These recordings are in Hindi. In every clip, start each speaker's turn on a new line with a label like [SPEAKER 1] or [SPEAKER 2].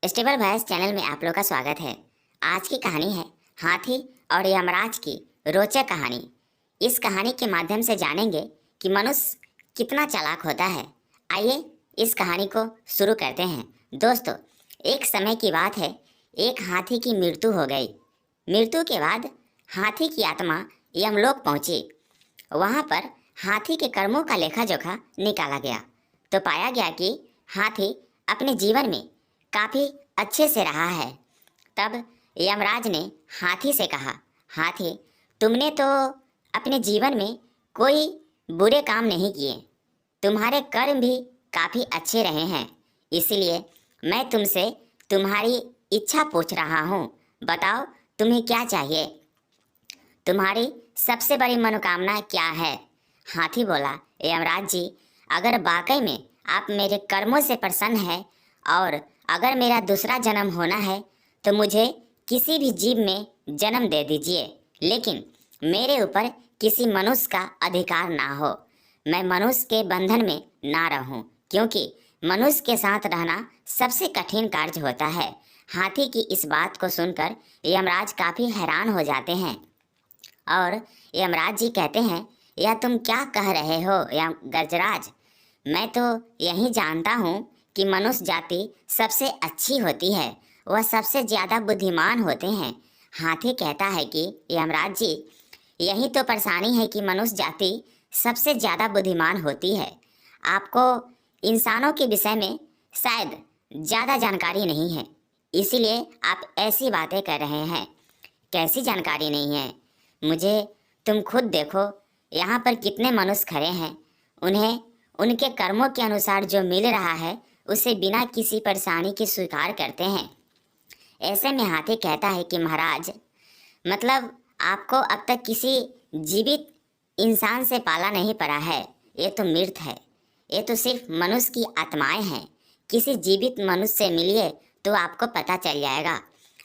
[SPEAKER 1] स्टेबल वॉइस चैनल में आप लोग का स्वागत है। आज की कहानी है हाथी और यमराज की रोचक कहानी। इस कहानी के माध्यम से जानेंगे कि मनुष्य कितना चालाक होता है। आइए इस कहानी को शुरू करते हैं। दोस्तों, एक समय की बात है, एक हाथी की मृत्यु हो गई। मृत्यु के बाद हाथी की आत्मा यमलोक पहुंची। वहां पर हाथी के कर्मों का लेखा जोखा निकाला गया तो पाया गया कि हाथी अपने जीवन में काफी अच्छे से रहा है। तब यमराज ने हाथी से कहा, हाथी, तुमने तो अपने जीवन में कोई बुरे काम नहीं किए, तुम्हारे कर्म भी काफी अच्छे रहे हैं, इसलिए मैं तुमसे तुम्हारी इच्छा पूछ रहा हूँ। बताओ तुम्हें क्या चाहिए, तुम्हारी सबसे बड़ी मनोकामना क्या है? हाथी बोला, यमराज जी, अगर वाकई में आप मेरे कर्मों से प्रसन्न हैं और अगर मेरा दूसरा जन्म होना है तो मुझे किसी भी जीव में जन्म दे दीजिए, लेकिन मेरे ऊपर किसी मनुष्य का अधिकार ना हो। मैं मनुष्य के बंधन में ना रहूं, क्योंकि मनुष्य के साथ रहना सबसे कठिन कार्य होता है। हाथी की इस बात को सुनकर यमराज काफी हैरान हो जाते हैं और यमराज जी कहते हैं, यह तुम क्या कह रहे हो यम गजराज? मैं तो यही जानता हूँ कि मनुष्य जाति सबसे अच्छी होती है, वह सबसे ज्यादा बुद्धिमान होते हैं। हाथी कहता है कि यमराज जी, यही तो परेशानी है कि मनुष्य जाति सबसे ज्यादा बुद्धिमान होती है। आपको इंसानों के विषय में शायद ज्यादा जानकारी नहीं है, इसीलिए आप ऐसी बातें कर रहे हैं। कैसी जानकारी नहीं है मुझे? तुम खुद देखो, यहाँ पर कितने मनुष्य खड़े हैं, उन्हें उनके कर्मों के अनुसार जो मिल रहा है उसे बिना किसी परेशानी के स्वीकार करते हैं। ऐसे में हाथी कहता है कि महाराज, मतलब आपको अब तक किसी जीवित इंसान से पाला नहीं पड़ा है, ये तो मृत है, ये तो सिर्फ मनुष्य की आत्माएं हैं। किसी जीवित मनुष्य से मिलिए तो आपको पता चल जाएगा।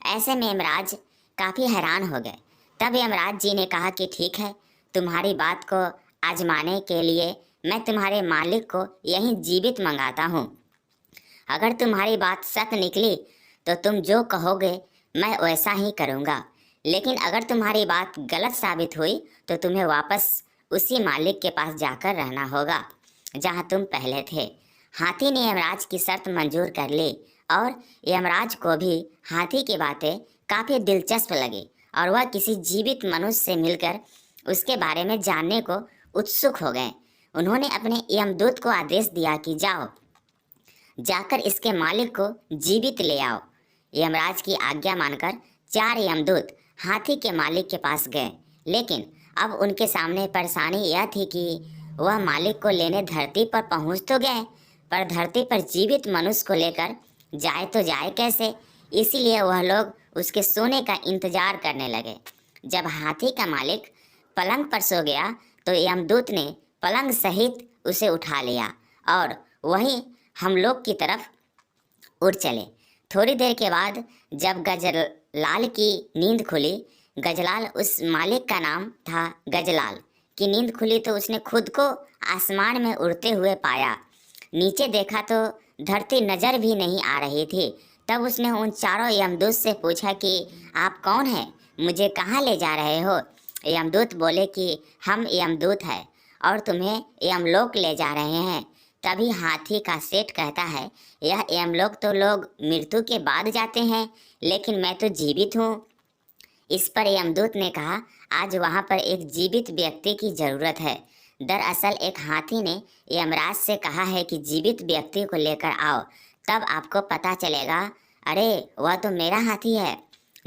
[SPEAKER 1] ऐसे में यमराज काफ़ी हैरान हो गए। तब यमराज जी ने कहा कि ठीक है, तुम्हारी बात को आजमाने के लिए मैं तुम्हारे मालिक को यहीं जीवित मंगाता हूँ। अगर तुम्हारी बात सच निकली तो तुम जो कहोगे मैं वैसा ही करूँगा, लेकिन अगर तुम्हारी बात गलत साबित हुई तो तुम्हें वापस उसी मालिक के पास जाकर रहना होगा जहाँ तुम पहले थे। हाथी ने यमराज की शर्त मंजूर कर ली और यमराज को भी हाथी की बातें काफ़ी दिलचस्प लगी और वह किसी जीवित मनुष्य से मिलकर उसके बारे में जानने को उत्सुक हो गए। उन्होंने अपने यमदूत को आदेश दिया कि जाओ, जाकर इसके मालिक को जीवित ले आओ। यमराज की आज्ञा मानकर 4 यमदूत हाथी के मालिक के पास गए, लेकिन अब उनके सामने परेशानी यह थी कि वह मालिक को लेने धरती पर पहुंच तो गए, पर धरती पर जीवित मनुष्य को लेकर जाए तो जाए कैसे? इसीलिए वह लोग उसके सोने का इंतजार करने लगे। जब हाथी का मालिक पलंग पर सो गया तो यमदूत ने पलंग सहित उसे उठा लिया और वहीं हम लोग की तरफ उड़ चले। थोड़ी देर के बाद जब गजलाल की नींद खुली, गजलाल उस मालिक का नाम था गजलाल की नींद खुली तो उसने खुद को आसमान में उड़ते हुए पाया। नीचे देखा तो धरती नजर भी नहीं आ रही थी। तब उसने उन चारों यमदूत से पूछा कि आप कौन हैं, मुझे कहाँ ले जा रहे हो? यमदूत बोले कि हम यमदूत हैं और तुम्हें यमलोक ले जा रहे हैं। तभी हाथी का सेठ कहता है, यह यमलोक तो लोग मृत्यु के बाद जाते हैं, लेकिन मैं तो जीवित हूँ। इस पर यमदूत ने कहा, आज वहाँ पर एक जीवित व्यक्ति की ज़रूरत है। दरअसल एक हाथी ने यमराज से कहा है कि जीवित व्यक्ति को लेकर आओ, तब आपको पता चलेगा। अरे वह तो मेरा हाथी है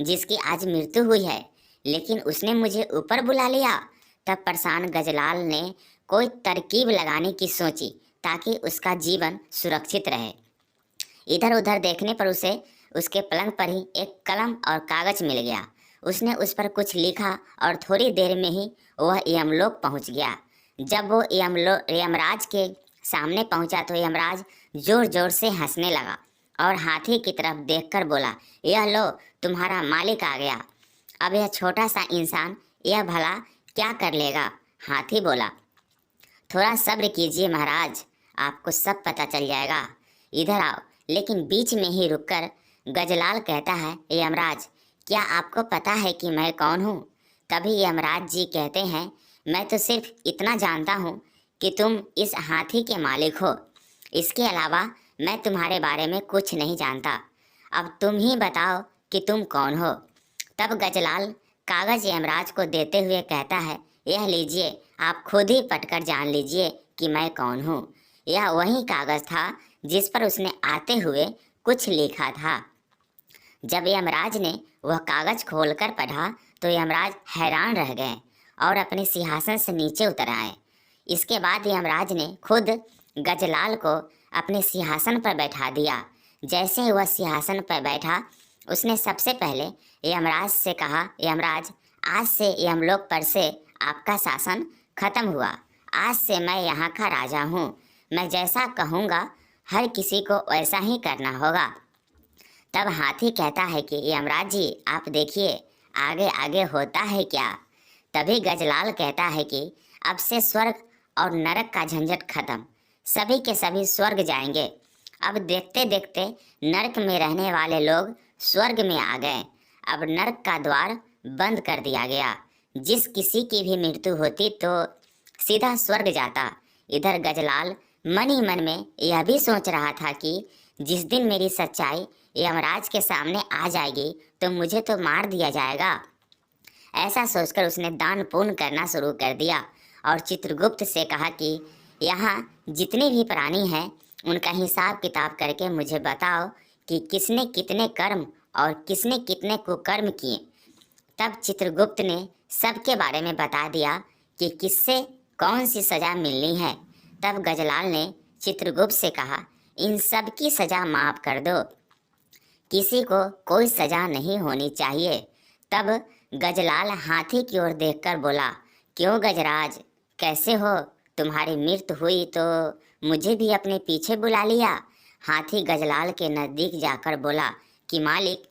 [SPEAKER 1] जिसकी आज मृत्यु हुई है, लेकिन उसने मुझे ऊपर बुला लिया। तब परेशान गजलाल ने कोई तरकीब लगाने की सोची ताकि उसका जीवन सुरक्षित रहे। इधर उधर देखने पर उसे उसके पलंग पर ही एक कलम और कागज मिल गया। उसने उस पर कुछ लिखा और थोड़ी देर में ही वह यमलोक पहुंच गया। जब वो यमराज के सामने पहुंचा तो यमराज जोर जोर से हंसने लगा और हाथी की तरफ देखकर बोला, यह लो, तुम्हारा मालिक आ गया। अब यह छोटा सा इंसान यह भला क्या कर लेगा? हाथी बोला, थोड़ा सब्र कीजिए महाराज, आपको सब पता चल जाएगा। इधर आओ। लेकिन बीच में ही रुककर गजलाल कहता है, यमराज क्या आपको पता है कि मैं कौन हूँ? तभी यमराज जी कहते हैं, मैं तो सिर्फ इतना जानता हूँ कि तुम इस हाथी के मालिक हो। इसके अलावा मैं तुम्हारे बारे में कुछ नहीं जानता। अब तुम ही बताओ कि तुम कौन हो। तब गजलाल कागज यमराज को देते हुए कहता है, यह लीजिए, आप खुद ही पढ़कर जान लीजिए कि मैं कौन हूँ। यह वही कागज था जिस पर उसने आते हुए कुछ लिखा था। जब यमराज ने वह कागज खोलकर पढ़ा तो यमराज हैरान रह गए और अपने सिंहासन से नीचे उतर आए। इसके बाद यमराज ने खुद गजलाल को अपने सिंहासन पर बैठा दिया। जैसे ही वह सिंहासन पर बैठा, उसने सबसे पहले यमराज से कहा, यमराज आज से यमलोक पर से आपका शासन खत्म हुआ। आज से मैं यहाँ का राजा हूँ। मैं जैसा कहूँगा हर किसी को वैसा ही करना होगा। तब हाथी कहता है कि यमराज जी आप देखिए आगे आगे होता है क्या। तभी गजलाल कहता है कि अब से स्वर्ग और नरक का झंझट खत्म, सभी के सभी स्वर्ग जाएंगे। अब देखते देखते नरक में रहने वाले लोग स्वर्ग में आ गए। अब नरक का द्वार बंद कर दिया गया। जिस किसी की भी मृत्यु होती तो सीधा स्वर्ग जाता। इधर गजलाल मन ही मन में यह भी सोच रहा था कि जिस दिन मेरी सच्चाई यमराज के सामने आ जाएगी तो मुझे तो मार दिया जाएगा। ऐसा सोचकर उसने दान पुण्य करना शुरू कर दिया और चित्रगुप्त से कहा कि यहाँ जितने भी प्राणी हैं उनका हिसाब किताब करके मुझे बताओ कि किसने कितने कर्म और किसने कितने कुकर्म किए। तब चित्रगुप्त ने सबके बारे में बता दिया कि किससे कौन सी सज़ा मिलनी है। तब गजलाल ने चित्रगुप्त से कहा, इन सब की सज़ा माफ़ कर दो, किसी को कोई सज़ा नहीं होनी चाहिए। तब गजलाल हाथी की ओर देखकर बोला, क्यों गजराज, कैसे हो? तुम्हारी मृत्यु हुई तो मुझे भी अपने पीछे बुला लिया। हाथी गजलाल के नज़दीक जाकर बोला कि मालिक,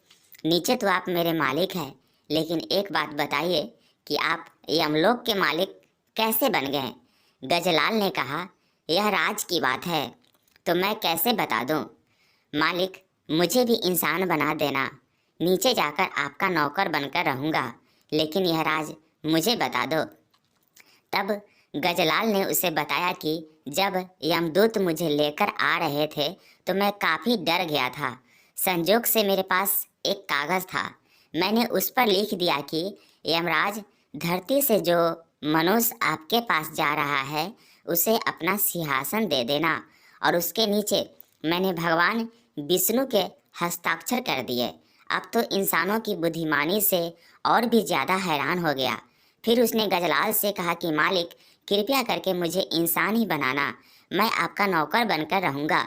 [SPEAKER 1] नीचे तो आप मेरे मालिक हैं, लेकिन एक बात बताइए कि आप यमलोक के मालिक कैसे बन गए? गजलाल ने कहा, यह राज की बात है तो मैं कैसे बता दूं? मालिक मुझे भी इंसान बना देना, नीचे जाकर आपका नौकर बनकर रहूँगा, लेकिन यह राज मुझे बता दो। तब गजलाल ने उसे बताया कि जब यमदूत मुझे लेकर आ रहे थे तो मैं काफ़ी डर गया था। संजोग से मेरे पास एक कागज़ था। मैंने उस पर लिख दिया कि यमराज, धरती से जो मनुष्य आपके पास जा रहा है उसे अपना सिंहासन दे देना। और उसके नीचे मैंने भगवान विष्णु के हस्ताक्षर कर दिए। अब तो इंसानों की बुद्धिमानी से और भी ज़्यादा हैरान हो गया। फिर उसने गजलाल से कहा कि मालिक कृपया करके मुझे इंसान ही बनाना, मैं आपका नौकर बनकर रहूँगा।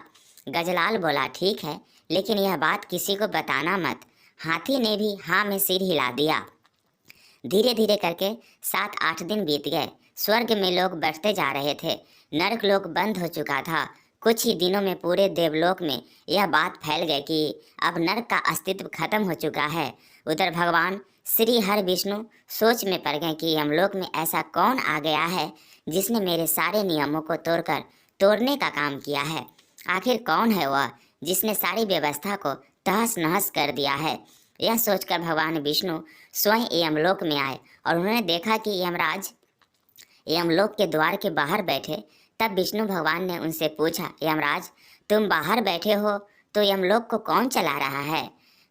[SPEAKER 1] गजलाल बोला, ठीक है, लेकिन यह बात किसी को बताना मत। हाथी ने भी हाँ में सिर हिला दिया। धीरे धीरे करके 7-8 दिन बीत गए। स्वर्ग में लोग बढ़ते जा रहे थे, नरक लोक बंद हो चुका था। कुछ ही दिनों में पूरे देवलोक में यह बात फैल गई कि अब नरक का अस्तित्व खत्म हो चुका है। उधर भगवान श्री हर विष्णु सोच में पड़ गए कि यमलोक में ऐसा कौन आ गया है जिसने मेरे सारे नियमों को तोड़कर तोड़ने का काम किया है। आखिर कौन है वह जिसने सारी व्यवस्था को तहस नहस कर दिया है। यह सोचकर भगवान विष्णु स्वयं यमलोक में आए और उन्होंने देखा कि यमराज यमलोक के द्वार के बाहर बैठे। तब विष्णु भगवान ने उनसे पूछा, यमराज तुम बाहर बैठे हो तो यमलोक को कौन चला रहा है?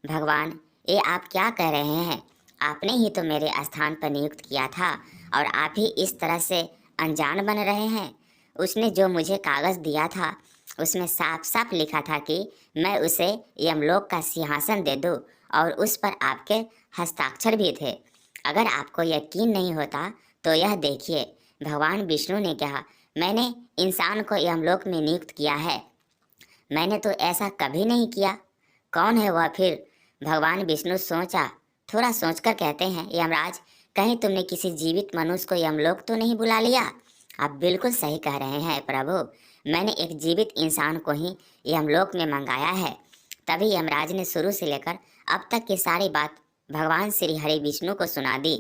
[SPEAKER 1] भगवान, ये आप क्या कह रहे हैं? आपने ही तो मेरे स्थान पर नियुक्त किया था और आप ही इस तरह से अनजान बन रहे हैं। उसने जो मुझे कागज़ दिया था उसमें साफ साफ लिखा था कि मैं उसे यमलोक का सिंहासन दे दूँ और उस पर आपके हस्ताक्षर भी थे। अगर आपको यकीन नहीं होता तो यह देखिए। भगवान विष्णु ने कहा, मैंने इंसान को यमलोक में नियुक्त किया है, मैंने तो ऐसा कभी नहीं किया। कौन है वह फिर? भगवान विष्णु सोचा, थोड़ा सोचकर कहते हैं, यमराज कहीं तुमने किसी जीवित मनुष्य को यमलोक तो नहीं बुला लिया? आप बिल्कुल सही कह रहे हैं प्रभु, मैंने एक जीवित इंसान को ही यमलोक में मंगाया है। तभी यमराज ने शुरू से लेकर अब तक की सारी बात भगवान श्री हरि विष्णु को सुना दी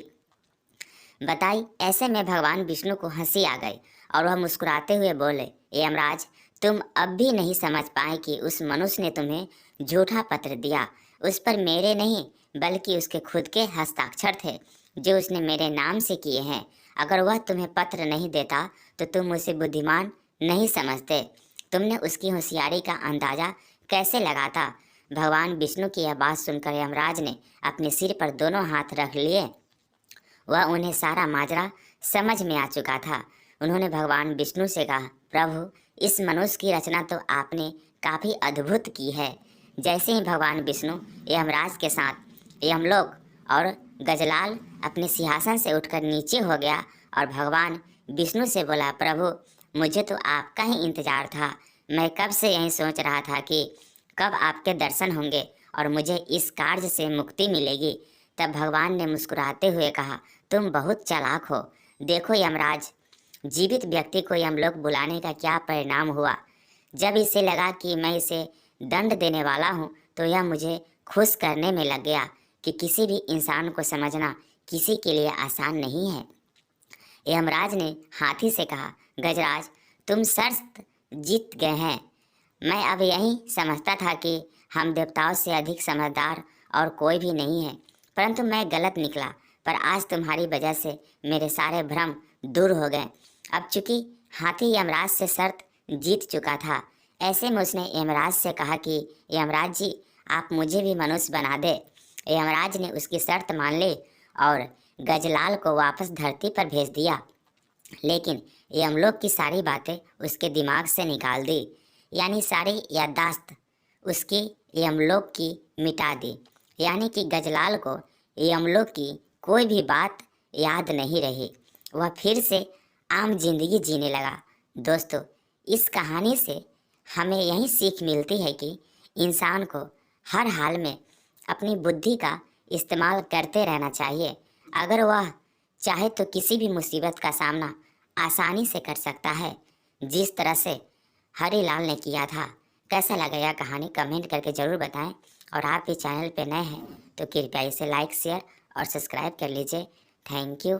[SPEAKER 1] बताई। ऐसे में भगवान विष्णु को हंसी आ गई और वह मुस्कुराते हुए बोले, यमराज तुम अब भी नहीं समझ पाए कि उस मनुष्य ने तुम्हें झूठा पत्र दिया। उस पर मेरे नहीं बल्कि उसके खुद के हस्ताक्षर थे जो उसने मेरे नाम से किए हैं। अगर वह तुम्हें पत्र नहीं देता तो तुम उसे बुद्धिमान नहीं समझते। तुमने उसकी होशियारी का अंदाजा कैसे लगाता? भगवान विष्णु की यह बात सुनकर यमराज ने अपने सिर पर दोनों हाथ रख लिए। वह उन्हें सारा माजरा समझ में आ चुका था। उन्होंने भगवान विष्णु से कहा, प्रभु, इस मनुष्य की रचना तो आपने काफ़ी अद्भुत की है। जैसे ही भगवान विष्णु यमराज के साथ यमलोक और गजलाल अपने सिंहासन से उठकर नीचे हो गया और भगवान विष्णु से बोला, प्रभु, मुझे तो आपका ही इंतजार था। मैं कब से यही सोच रहा था कि कब आपके दर्शन होंगे और मुझे इस कार्य से मुक्ति मिलेगी। तब भगवान ने मुस्कुराते हुए कहा, तुम बहुत चालाक हो। देखो यमराज, जीवित व्यक्ति को यमलोक बुलाने का क्या परिणाम हुआ। जब इसे लगा कि मैं इसे दंड देने वाला हूँ तो यह मुझे खुश करने में लग गया कि किसी भी इंसान को समझना किसी के लिए आसान नहीं है। यमराज ने हाथी से कहा, गजराज, तुम शर्त जीत गए हैं। मैं अब यही समझता था कि हम देवताओं से अधिक समझदार और कोई भी नहीं है, परंतु मैं गलत निकला। पर आज तुम्हारी वजह से मेरे सारे भ्रम दूर हो गए। अब चूंकि हाथी यमराज से शर्त जीत चुका था, ऐसे में उसने यमराज से कहा कि यमराज जी, आप मुझे भी मनुष्य बना दे। यमराज ने उसकी शर्त मान ली और गजलाल को वापस धरती पर भेज दिया। लेकिन यमलोक की सारी बातें उसके दिमाग से निकाल दी, यानी सारी याददाश्त उसकी यमलोक की मिटा दी। यानी कि गजलाल को यमलोक की कोई भी बात याद नहीं रही। वह फिर से आम जिंदगी जीने लगा। दोस्तों, इस कहानी से हमें यही सीख मिलती है कि इंसान को हर हाल में अपनी बुद्धि का इस्तेमाल करते रहना चाहिए। अगर वह चाहे तो किसी भी मुसीबत का सामना आसानी से कर सकता है, जिस तरह से हरीलाल ने किया था। कैसा लगा यह कहानी कमेंट करके ज़रूर बताएं। और आप भी चैनल पे नए हैं तो कृपया इसे लाइक, शेयर और सब्सक्राइब कर लीजिए। Thank you.